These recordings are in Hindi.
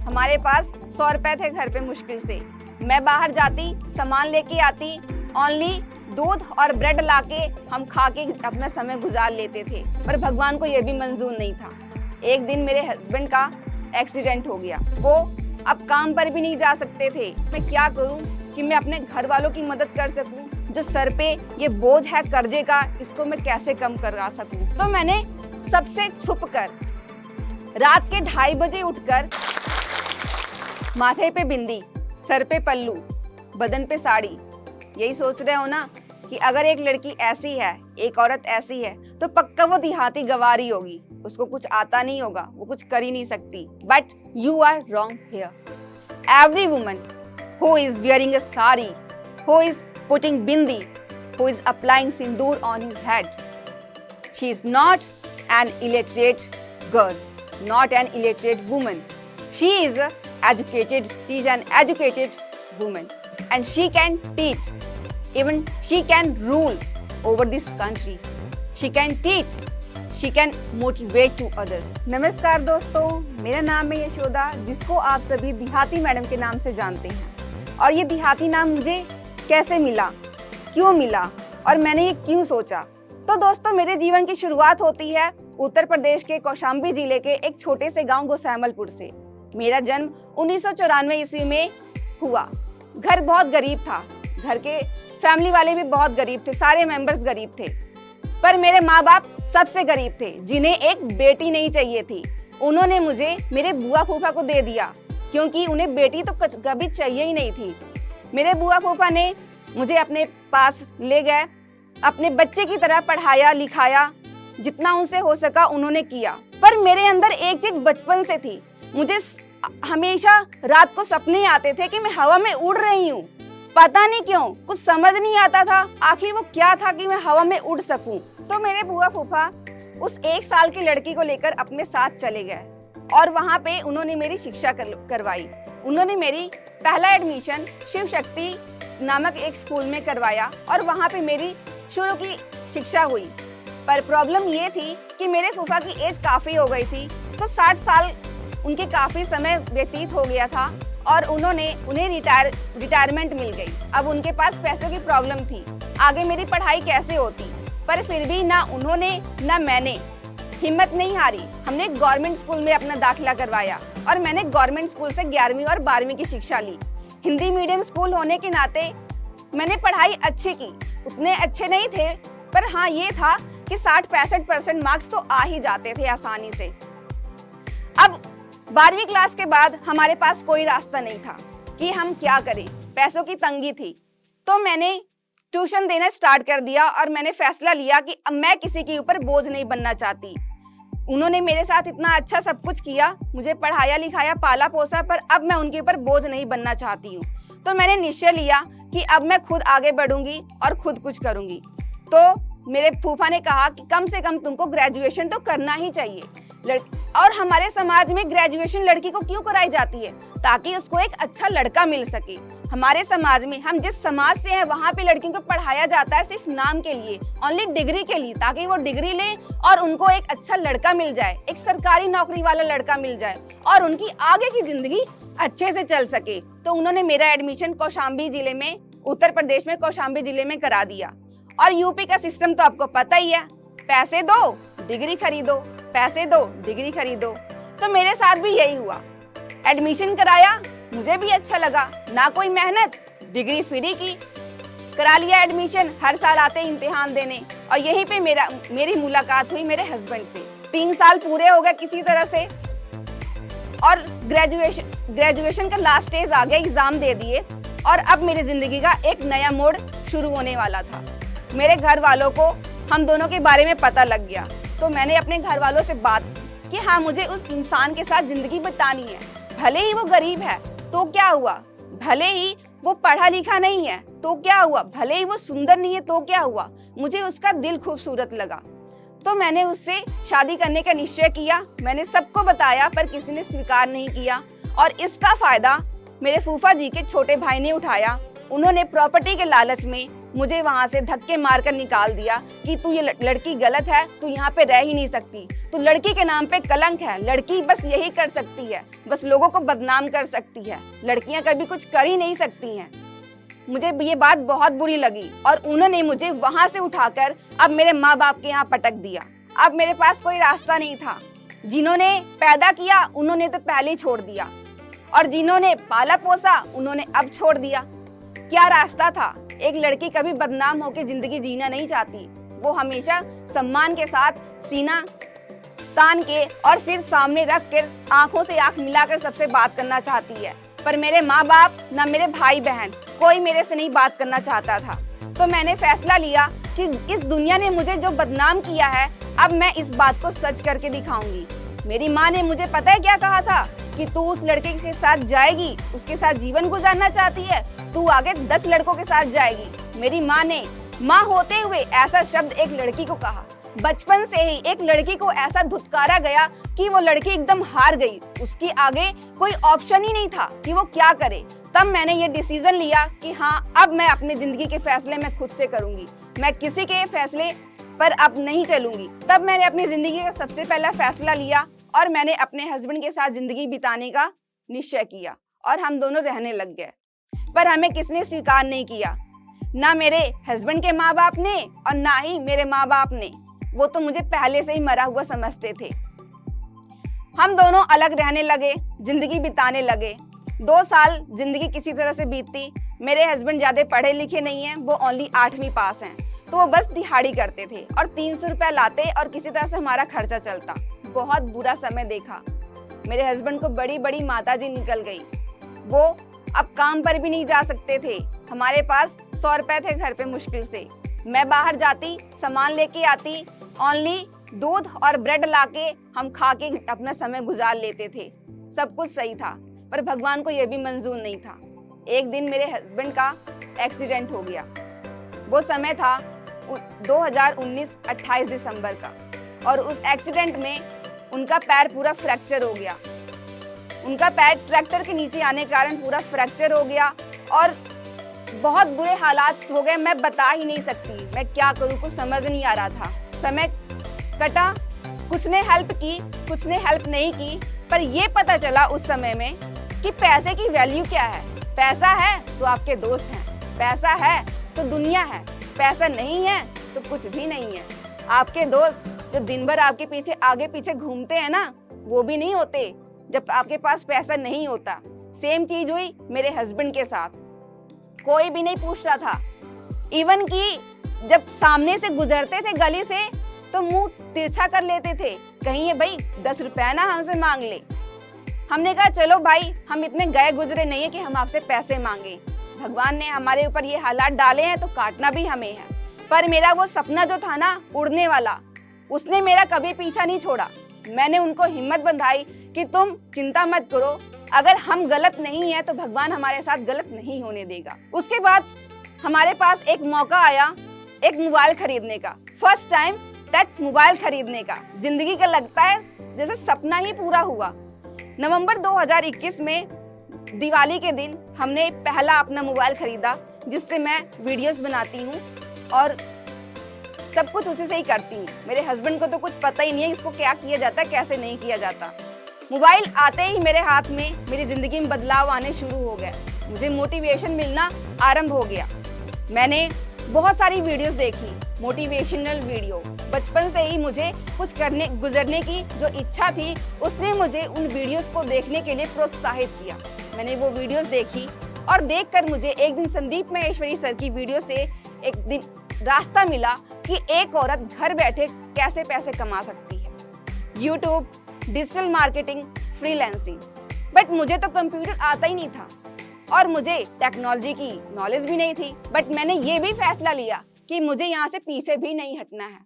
हमारे पास 100 रुपए थे घर पे मुश्किल से। मैं बाहर जाती, सामान लेके आती, ओनली दूध और ब्रेड लाके हम खा के अपना समय गुजार लेते थे। पर भगवान को यह भी मंजूर नहीं था। एक दिन मेरे हस्बैंड का एक्सीडेंट हो गया। वो अब काम पर भी नहीं जा सकते थे। मैं क्या करूं कि मैं अपने घर वालों की मदद कर सकूं? जो सर पे ये बोझ है कर्जे का, इसको मैं कैसे कम करा सकूं? तो मैंने सबसे छुपकर रात के 2:30 बजे उठकर माथे पे बिंदी, सर पे पल्लू, बदन पे साड़ी, यही सोच रहे हो ना कि अगर एक लड़की ऐसी है, एक औरत ऐसी है, तो पक्का वो देहाती गवारी होगी, उसको कुछ आता नहीं होगा, वो कुछ कर ही नहीं सकती। But you are wrong here. Every woman who is wearing a sari, who is putting bindi, who is applying sindoor on his head, she is not an illiterate girl, not an illiterate woman. She is educated, she is an educated woman, and she can teach, even she can rule over this country. She can teach, she can motivate to others. नमस्कार दोस्तों, मेरा नाम है यशोदा, जिसको आप सभी देहाती मैडम के नाम से जानते हैं। और ये देहाती नाम मुझे कैसे मिला, क्यों मिला और मैंने ये क्यों सोचा? तो दोस्तों, मेरे जीवन की शुरुआत होती है उत्तर प्रदेश के कौशाम्बी जिले के एक छोटे से गांव गोसैमलपुर से। मेरा जन्म 1994 ईस्वी में हुआ। घर बहुत गरीब था, घर के फैमिली वाले भी बहुत गरीब थे, सारे मेंबर्स गरीब थे। पर मेरे माँ बाप सबसे गरीब थे, जिन्हें एक बेटी नहीं चाहिए थी। उन्होंने मुझे मेरे बुआ फूफा को दे दिया, क्योंकि उन्हें बेटी तो कभी चाहिए ही नहीं थी। मेरे बुआ फूफा ने मुझे अपने पास ले गए, अपने बच्चे की तरह पढ़ाया लिखाया, जितना उनसे हो सका उन्होंने किया। पर मेरे अंदर एक चीज बचपन से थी, मुझे हमेशा रात को सपने आते थे कि मैं हवा में उड़ रही हूँ। पता नहीं क्यों, कुछ समझ नहीं आता था आखिर वो क्या था कि मैं हवा में उड़ सकूं। तो मेरे बुआ फूफा उस 1 साल की लड़की को लेकर अपने साथ चले गए और वहाँ पे उन्होंने मेरी शिक्षा करवाई। उन्होंने मेरी पहला एडमिशन शिव शक्ति नामक एक स्कूल में करवाया और वहाँ पे मेरी शुरू की शिक्षा हुई। पर प्रॉब्लम ये थी कि मेरे फूफा की एज काफ़ी हो गई थी, तो 60 साल उनके काफ़ी समय व्यतीत हो गया था और उन्हें रिटायरमेंट मिल गई। अब उनके पास पैसों की प्रॉब्लम थी, आगे मेरी पढ़ाई कैसे होती? पर फिर भी ना उन्होंने ना मैंने हिम्मत नहीं हारी। हमने गवर्नमेंट स्कूल में अपना दाखिला करवाया और मैंने गवर्नमेंट स्कूल से 11वीं और 12वीं की शिक्षा ली। हिंदी मीडियम स्कूल होने के नाते मैंने पढ़ाई अच्छी की, उतने अच्छे नहीं थे, पर हाँ ये था कि 60-65% मार्क्स तो आ ही जाते थे आसानी से। अब 12वीं क्लास के बाद हमारे पास कोई रास्ता नहीं था कि हम क्या करें, पैसों की तंगी थी। तो मैंने ट्यूशन देना स्टार्ट कर दिया और मैंने फैसला लिया कि अब मैं किसी के ऊपर बोझ नहीं बनना चाहती। उन्होंने मेरे साथ इतना अच्छा सब कुछ किया, मुझे पढ़ाया लिखाया पाला पोसा, पर अब मैं उनके ऊपर बोझ नहीं बनना चाहती हूँ। तो मैंने निश्चय लिया कि अब मैं खुद आगे बढ़ूंगी और खुद कुछ करूंगी। तो मेरे फूफा ने कहा कि कम से कम तुमको ग्रेजुएशन तो करना ही चाहिए। और हमारे समाज में ग्रेजुएशन लड़की को क्यों कराई जाती है? ताकि उसको एक अच्छा लड़का मिल सके। हमारे समाज में, हम जिस समाज से हैं, वहाँ पे लड़कियों को पढ़ाया जाता है सिर्फ नाम के लिए, ओनली डिग्री के लिए, ताकि वो डिग्री ले और उनको एक अच्छा लड़का मिल जाए, एक सरकारी नौकरी वाला लड़का मिल जाए और उनकी आगे की जिंदगी अच्छे से चल सके। तो उन्होंने मेरा एडमिशन कौशाम्बी जिले में, उत्तर प्रदेश में कौशाम्बी जिले में करा दिया। और यूपी का सिस्टम तो आपको पता ही है, पैसे दो डिग्री खरीदो, पैसे दो डिग्री खरीदो। तो मेरे साथ भी यही हुआ। एडमिशन कराया, मुझे भी अच्छा लगा, ना कोई मेहनत, डिग्री फ्री की, करा लिया एडमिशन। हर साल आते इम्तिहान देने और यहीं पे मेरी मुलाकात हुई मेरे हस्बैंड से। 3 साल पूरे हो गए किसी तरह से और ग्रेजुएशन का लास्ट स्टेज आ गया, एग्जाम दे दिए और अब मेरी जिंदगी का एक नया मोड़ शुरू होने वाला था। मेरे घर वालों को हम दोनों के बारे में पता लग गया, तो मैंने अपने घर वालों से बात की कि हाँ, मुझे उस इंसान के साथ जिंदगी बितानी है। भले ही वो गरीब है तो क्या हुआ, भले ही वो पढ़ा लिखा नहीं है तो क्या हुआ, भले ही वो सुंदर नहीं है तो क्या हुआ, मुझे उसका दिल खूबसूरत लगा। तो मैंने उससे शादी करने का निश्चय किया। मैंने सबको बताया पर किसी ने स्वीकार नहीं किया और इसका फायदा मेरे फूफा जी के छोटे भाई ने उठाया। उन्होंने प्रॉपर्टी के लालच में मुझे वहां से धक्के मारकर निकाल दिया कि तू ये लड़की गलत है, तू यहाँ पे रह ही नहीं सकती, तू लड़की के नाम पे कलंक है, लड़की बस यही कर सकती है, बस लोगों को बदनाम कर सकती है, लड़कियां कभी कुछ कर ही नहीं सकती हैं। मुझे ये बात बहुत बुरी लगी और उन्होंने मुझे वहां से उठाकर अब मेरे माँ बाप के यहाँ पटक दिया। अब मेरे पास कोई रास्ता नहीं था। जिन्होंने पैदा किया उन्होंने तो पहले ही छोड़ दिया और जिन्होंने पाला पोसा उन्होंने अब छोड़ दिया। क्या रास्ता था? एक लड़की कभी बदनाम होकर जिंदगी जीना नहीं चाहती, वो हमेशा सम्मान के साथ सीना तान के और सिर सामने रख कर आंखों से आंख मिलाकर सबसे बात करना चाहती है। पर मेरे माँ बाप ना मेरे भाई बहन कोई मेरे से नहीं बात करना चाहता था। तो मैंने फैसला लिया कि इस दुनिया ने मुझे जो बदनाम किया है अब मैं इस बात को सच करके दिखाऊंगी। मेरी माँ ने मुझे पता है क्या कहा था कि तू उस लड़के के साथ जाएगी, उसके साथ जीवन गुजारना चाहती है, तू आगे 10 लड़कों के साथ जाएगी। मेरी माँ ने माँ होते हुए ऐसा शब्द एक लड़की को कहा। बचपन से ही एक लड़की को ऐसा धुतकारा गया कि वो लड़की एकदम हार गई, उसकी आगे कोई ऑप्शन ही नहीं था कि वो क्या करे। तब मैंने ये डिसीजन लिया कि हाँ, अब मैं अपनी जिंदगी के फैसले मैं खुद से करूंगी, मैं किसी के फैसले पर अब नहीं चलूंगी। तब मैंने अपनी जिंदगी का सबसे पहला फैसला लिया और मैंने अपने हस्बैंड के साथ जिंदगी बिताने का निश्चय किया और हम दोनों रहने लग गए। पर हमें किसने स्वीकार नहीं किया, ना मेरे हस्बैंड के माँ बाप ने और ना ही मेरे माँ बाप ने। वो तो मुझे पहले से ही मरा हुआ समझते थे। हम दोनों अलग रहने लगे, जिंदगी बिताने लगे। 2 साल जिंदगी किसी तरह से बीतती। मेरे हस्बैंड ज्यादा पढ़े लिखे नहीं हैं, वो ओनली 8वीं पास हैं, तो वो बस दिहाड़ी करते थे और 300 रुपया लाते और किसी तरह से हमारा खर्चा चलता। बहुत बुरा समय देखा। मेरे हस्बैंड को बड़ी बड़ी माताजी निकल गई, वो अब काम पर भी नहीं जा सकते थे। हमारे पास 100 रुपए थे घर पे मुश्किल से। मैं बाहर जाती, सामान लेके आती, ओनली दूध और ब्रेड लाके हम खा के अपना समय गुजार लेते थे। सब कुछ सही था, पर भगवान को यह भी मंजूर नहीं था। एक दिन मेरे हस्बैंड का एक्सीडेंट हो गया। वो समय था 2019 28 दिसंबर का और उस एक्सीडेंट में उनका पैर पूरा फ्रैक्चर हो गया। उनका पैर ट्रैक्टर के नीचे आने के कारण पूरा फ्रैक्चर हो गया और बहुत बुरे हालात हो गए। मैं बता ही नहीं सकती मैं क्या करूँ, कुछ समझ नहीं आ रहा था। समय कटा, कुछ ने हेल्प की, कुछ ने हेल्प नहीं की, पर ये पता चला उस समय में कि पैसे की वैल्यू क्या है। पैसा है तो आपके दोस्त हैं, पैसा है तो दुनिया है, पैसा नहीं है तो कुछ भी नहीं है। आपके दोस्त जो दिन भर आपके पीछे आगे पीछे घूमते हैं ना, वो भी नहीं होते जब आपके पास पैसा नहीं होता। सेम चीज हुई मेरे हस्बैंड के साथ। कोई भी नहीं पूछता था, इवन कि जब सामने से गुजरते थे गली से तो मुंह तिरछा कर लेते थे, कहीं ये भाई 10 रुपया ना हमसे मांग ले। हमने कहा चलो भाई, हम इतने गए गुजरे नहीं है कि हम आपसे पैसे मांगे। भगवान ने हमारे ऊपर ये हालात डाले हैं तो काटना भी हमें है। पर मेरा वो सपना जो था ना उड़ने वाला, उसने मेरा कभी पीछा नहीं छोड़ा। मैंने उनको हिम्मत बंधाई कि तुम चिंता मत करो, अगर हम गलत नहीं है तो भगवान हमारे साथ गलत नहीं होने देगा। उसके बाद हमारे पास एक मौका आया एक मोबाइल खरीदने का, फर्स्ट टाइम टच मोबाइल खरीदने का। जिंदगी का लगता है जैसे सपना ही पूरा हुआ। नवंबर 2021 में दिवाली के दिन हमने पहला अपना मोबाइल खरीदा, जिससे मैं वीडियोस बनाती हूँ और सब कुछ उसी से ही करती हूँ। मेरे हस्बैंड को तो कुछ पता ही नहीं है इसको क्या किया जाता है, कैसे नहीं किया जाता। मोबाइल आते ही मेरे हाथ में मेरी जिंदगी में बदलाव आने शुरू हो गए। मुझे मोटिवेशन मिलना आरंभ हो गया। मैंने बहुत सारी वीडियोस देखी, मोटिवेशनल वीडियो। बचपन से ही मुझे कुछ गुजरने की जो इच्छा थी, उसने मुझे उन वीडियोस को देखने के लिए प्रोत्साहित किया। मैंने वो वीडियोस देखी और देखकर मुझे एक दिन संदीप महेश्वरी सर की वीडियो से एक दिन रास्ता मिला कि एक औरत घर बैठे कैसे पैसे कमा सकती है। YouTube, digital marketing, freelancing. But मुझे तो कंप्यूटर आता ही नहीं था और मुझे टेक्नोलॉजी की नॉलेज भी नहीं थी। बट मैंने ये भी फैसला लिया कि मुझे यहाँ से पीछे भी नहीं हटना है।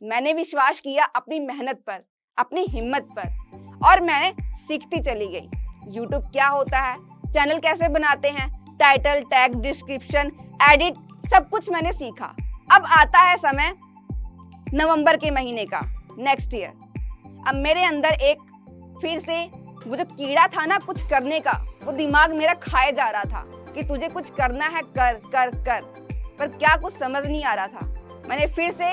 मैंने विश्वास किया अपनी मेहनत पर, अपनी हिम्मत पर और मैं सीखती चली गई। यूट्यूब क्या होता है, चैनल कैसे बनाते हैं, टाइटल, टैग, डिस्क्रिप्शन, एडिट, सब कुछ मैंने सीखा। अब आता है समय नवंबर के महीने का, नेक्स्ट ईयर। अब मेरे अंदर एक फिर से वो जो कीड़ा था ना कुछ करने का, वो दिमाग मेरा खाए जा रहा था कि तुझे कुछ करना है, कर कर कर। पर क्या कुछ समझ नहीं आ रहा था। मैंने फिर से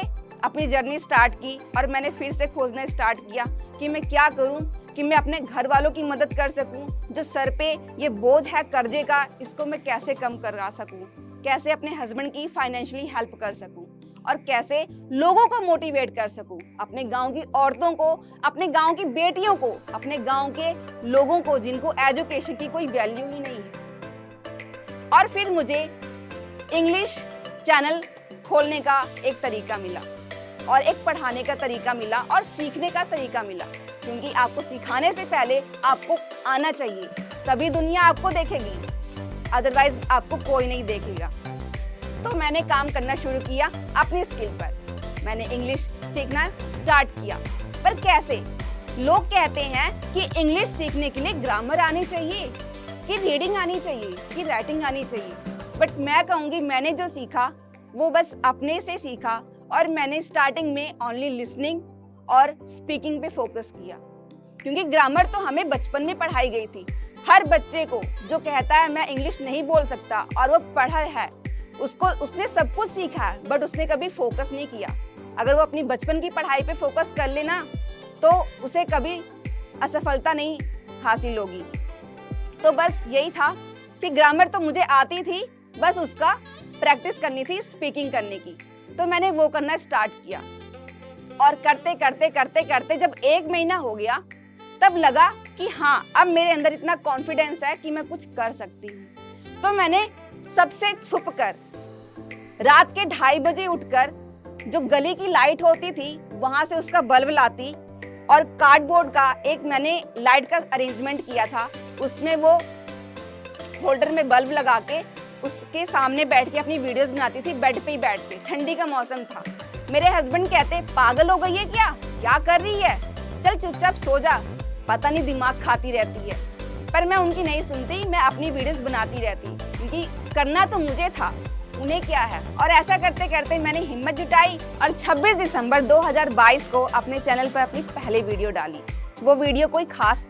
अपनी जर्नी स्टार्ट की और मैंने फिर से खोजना स्टार्ट किया कि मैं क्या करूं कि मैं अपने घर वालों की मदद कर सकूं, जो सर पे ये बोझ है कर्जे का, इसको मैं कैसे कम करा सकूं, कैसे अपने हस्बैंड की फाइनेंशियली हेल्प कर सकूं और कैसे लोगों को मोटिवेट कर सकूं, अपने गांव की औरतों को, अपने गांव की बेटियों को, अपने गांव के लोगों को जिनको एजुकेशन की कोई वैल्यू ही नहीं है। और फिर मुझे इंग्लिश चैनल खोलने का एक तरीका मिला और एक पढ़ाने का तरीका मिला और सीखने का तरीका मिला, क्योंकि आपको सिखाने से पहले आपको आना चाहिए, तभी दुनिया आपको देखेगी, अदरवाइज आपको कोई नहीं देखेगा। तो मैंने काम करना शुरू किया अपनी स्किल पर। मैंने इंग्लिश सीखना स्टार्ट किया, पर कैसे? लोग कहते हैं कि इंग्लिश सीखने के लिए ग्रामर आनी चाहिए, कि रीडिंग आनी चाहिए, कि राइटिंग आनी चाहिए, बट मैं कहूँगी मैंने जो सीखा वो बस अपने से सीखा और मैंने स्टार्टिंग में ओनली लिसनिंग और स्पीकिंग पे फोकस किया, क्योंकि ग्रामर तो हमें बचपन में पढ़ाई गई थी। हर बच्चे को जो कहता है मैं इंग्लिश नहीं बोल सकता और वो पढ़ा है, उसने सब कुछ सीखा है, बट उसने कभी फोकस नहीं किया। अगर वो अपनी बचपन की पढ़ाई पे फोकस कर लेना तो उसे कभी असफलता नहीं हासिल होगी। तो बस यही था कि ग्रामर तो मुझे आती थी, बस उसका प्रैक्टिस करनी थी स्पीकिंग करने की। तो मैंने वो करना स्टार्ट किया और करते करते करते करते जब 1 महीना हो गया तब लगा कि हाँ, अब मेरे अंदर इतना कॉन्फिडेंस है कि मैं कुछ कर सकती हूँ। तो मैंने सबसे छुप कर रात के 2:30 बजे उठकर जो गली की लाइट होती थी वहां से उसका बल्ब लाती और कार्डबोर्ड का एक मैंने लाइट का अरेंजमेंट किया था, उसमें वो होल्डर में बल्ब लगा के उसके सामने बैठ के अपनी वीडियोस बनाती थी, बेड पे ही बैठ के। ठंडी का मौसम था। मेरे हस्बैंड कहते पागल हो गई है क्या कर रही है, चल चुपचाप सो जा, पता नहीं दिमाग खाती रहती है। पर मैं उनकी नहीं सुनती, मैं अपनी वीडियोस बनाती रहती, क्योंकि करना तो मुझे था, उन्हें क्या है। और ऐसा करते करते मैंने हिम्मत जुटाई और 26 दिसंबर 2022 को अपने चैनल पर अपनी पहली वीडियो डाली। वो वीडियो कोई खास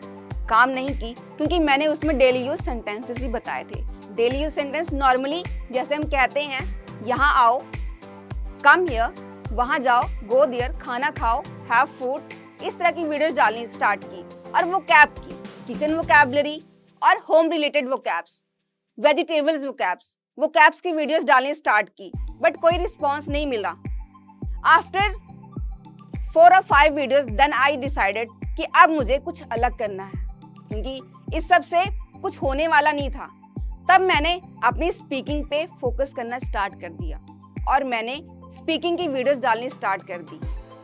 काम नहीं की, क्योंकि मैंने उसमें डेली यूज सेंटेंसेस ही बताए थे। डेली यूज सेंटेंस नॉर्मली जैसे हम कहते हैं, यहाँ आओ, कम हियर, वहाँ जाओ, गो देयर, खाना खाओ, हैव फूड, इस तरह की वीडियोस डालनी स्टार्ट की। और वो कैब की किचन वोकैबुलरी और home related vocabs, vegetables vocabs की वीडियोस डालनी स्टार्ट की, बट कोई रिस्पॉन्स नहीं मिला। After 4 or 5 videos then I decided कि अब मुझे कुछ अलग करना है, क्योंकि इस सब से कुछ होने वाला नहीं था। तब मैंने अपनी स्पीकिंग पे फोकस करना स्टार्ट कर दिया और मैंने स्पीकिंग की वीडियोस डालनी स्टार्ट कर दी।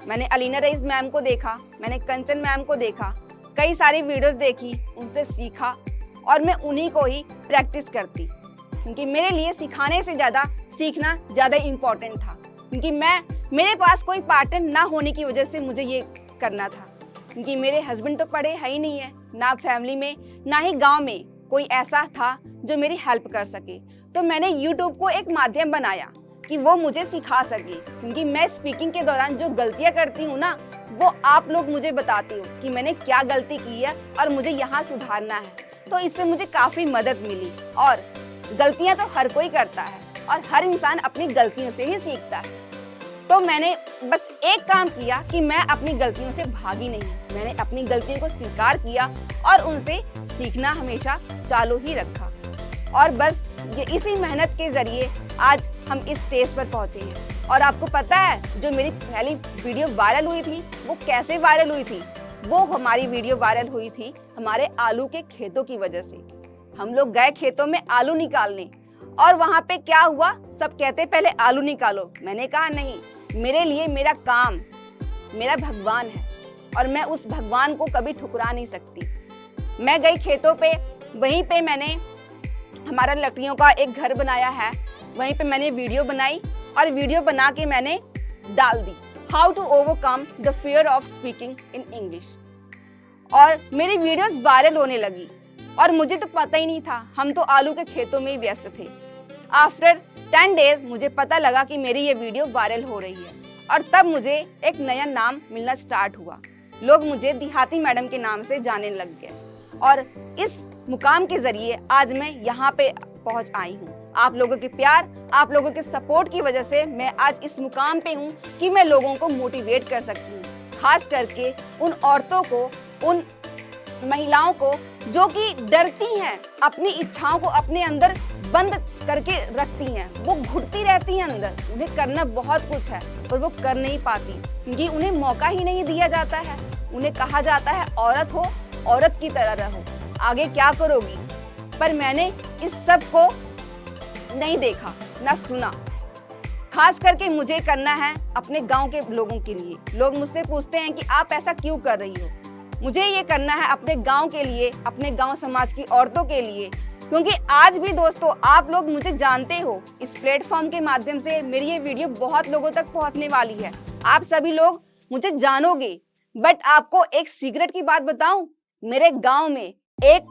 मैंने अलीना रईस मैम को देखा, मैंने कंचन मैम को देखा, कई सारी वीडियोस देखी, उनसे सीखा और मैं उन्हीं को ही प्रैक्टिस करती, क्योंकि मेरे लिए सिखाने से ज़्यादा सीखना ज़्यादा इम्पोर्टेंट था। क्योंकि मेरे पास कोई पार्टनर ना होने की वजह से मुझे ये करना था, क्योंकि मेरे हस्बैंड तो पढ़े है ही नहीं है, ना फैमिली में ना ही गाँव में कोई ऐसा था जो मेरी हेल्प कर सके। तो मैंने यूट्यूब को एक माध्यम बनाया कि वो मुझे सिखा सके, क्योंकि मैं स्पीकिंग के दौरान जो गलतियां करती हूँ ना, वो आप लोग मुझे बताते हो कि मैंने क्या गलती की है और मुझे यहाँ सुधारना है। तो इससे मुझे काफ़ी मदद मिली। और गलतियाँ तो हर कोई करता है और हर इंसान अपनी गलतियों से ही सीखता है। तो मैंने बस एक काम किया कि मैं अपनी गलतियों से भागी नहीं, मैंने अपनी गलतियों को स्वीकार किया और उनसे सीखना हमेशा चालू ही रखा। और बस ये इसी मेहनत के जरिए आज हम इस स्टेज पर पहुंचे हैं। और आपको पता है जो मेरी पहली वीडियो वायरल हुई थी वो कैसे वायरल हुई थी? वो हमारी वीडियो वायरल हुई थी हमारे आलू के खेतों की वजह से। हम लोग गए खेतों में आलू निकालने और वहां पे क्या हुआ, सब कहते पहले आलू निकालो, मैंने कहा नहीं, मेरे लिए मेरा काम मेरा भगवान है और मैं उस भगवान को कभी ठुकरा नहीं सकती। मैं गई खेतों पे, वहीं पे मैंने हमारा लकड़ियों का एक घर बनाया है, वहीं पे मैंने वीडियो बनाई और वीडियो बना के मैंने डाल दी, how to overcome the fear of speaking in English. और मेरी वीडियोस वायरल होने लगी और मुझे तो पता ही नहीं था, हम तो आलू के खेतों में ही व्यस्त थे। आफ्टर 10 डेज मुझे पता लगा कि मेरी ये वीडियो वायरल हो रही है और तब मुझे एक नया नाम मिलना स्टार्ट हुआ। लोग मुझे देहाती मैडम के नाम से जाने लग गए और इस मुकाम के जरिए आज मैं यहाँ पे पहुँच आई हूँ। आप लोगों के प्यार, आप लोगों के सपोर्ट की वजह से मैं आज इस मुकाम पे हूँ कि मैं लोगों को मोटिवेट कर सकती हूँ, खास करके उन औरतों को, उन महिलाओं को जो कि डरती हैं, अपनी इच्छाओं को अपने अंदर बंद करके रखती हैं, वो घुटती रहती हैं अंदर, उन्हें करना बहुत कुछ है पर वो कर नहीं पाती क्योंकि उन्हें मौका ही नहीं दिया जाता है। उन्हें कहा जाता है औरत हो, औरत की तरह रहो, आगे क्या करोगी। पर मैंने इस सब को नहीं देखा ना सुना। खास करके मुझे करना है अपने गांव के लोगों के लिए। लोग मुझसे पूछते हैं कि आप ऐसा क्यों कर रही हो। मुझे ये करना है अपने गांव के लिए, अपने गांव समाज की औरतों के लिए, क्योंकि आज भी दोस्तों आप लोग मुझे जानते हो। इस प्लेटफॉर्म के माध्यम से मेरी ये वीडियो बहुत लोगों तक पहुंचने वाली है। आप सभी लोग मुझे जानोगे, बट आपको एक सीक्रेट की बात बताऊं, मेरे गांव में एक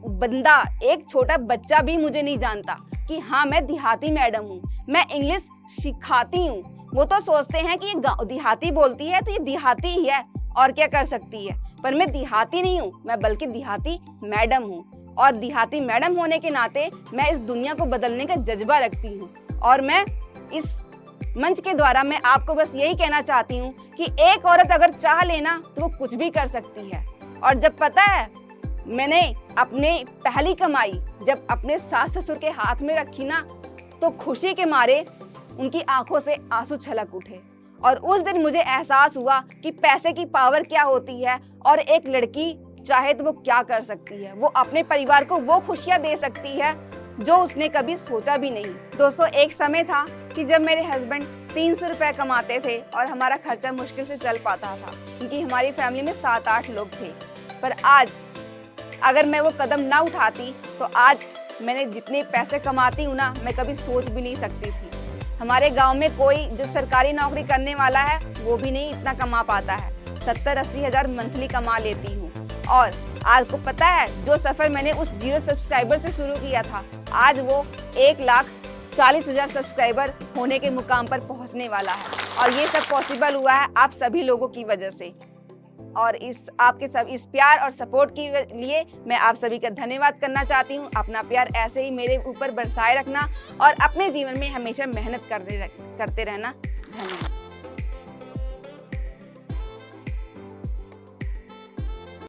बंदा, एक छोटा बच्चा भी मुझे नहीं जानता कि हाँ मैं देहाती मैडम हूँ, मैं इंग्लिश सिखाती हूँ। वो तो सोचते हैं कि ये देहाती बोलती है तो ये देहाती ही है और क्या कर सकती है, पर मैं देहाती नहीं हूँ, मैं बल्कि देहाती मैडम हूँ। और देहाती मैडम होने के नाते मैं इस दुनिया को बदलने का जज्बा रखती हूँ। और मैं इस मंच के द्वारा मैं आपको बस यही कहना चाहती हूँ कि एक औरत अगर चाह लेना तो वो कुछ भी कर सकती है। और जब पता है मैंने अपने पहली कमाई जब अपने सास ससुर के हाथ में रखी ना, तो खुशी के मारे उनकी आंखों से आंसू छलक उठे। और उस दिन मुझे एहसास हुआ कि पैसे की पावर क्या होती है और एक लड़की चाहे तो वो क्या कर सकती है। वो अपने परिवार को वो खुशियां दे सकती है जो उसने कभी सोचा भी नहीं। दोस्तों एक समय था कि जब मेरे हस्बैंड 300 रुपए कमाते थे और हमारा खर्चा मुश्किल से चल पाता था, क्योंकि हमारी फैमिली में 7-8 लोग थे। पर आज अगर मैं वो कदम ना उठाती तो आज मैंने जितने पैसे कमाती हूँ ना, मैं कभी सोच भी नहीं सकती थी। हमारे गांव में कोई जो सरकारी नौकरी करने वाला है वो भी नहीं इतना कमा पाता है। 70-80 हज़ार मंथली कमा लेती हूँ। और आपको पता है जो सफर मैंने उस 0 सब्सक्राइबर से शुरू किया था, आज वो 1,40,000 सब्सक्राइबर होने के मुकाम पर पहुंचने वाला है। और ये सब पॉसिबल हुआ है आप सभी लोगों की वजह से। और इस प्यार और सपोर्ट के लिए मैं आप सभी का धन्यवाद करना चाहती हूँ। अपना प्यार ऐसे ही मेरे ऊपर बरसाए रखना और अपने जीवन में हमेशा मेहनत करते रहना। धन्यवाद।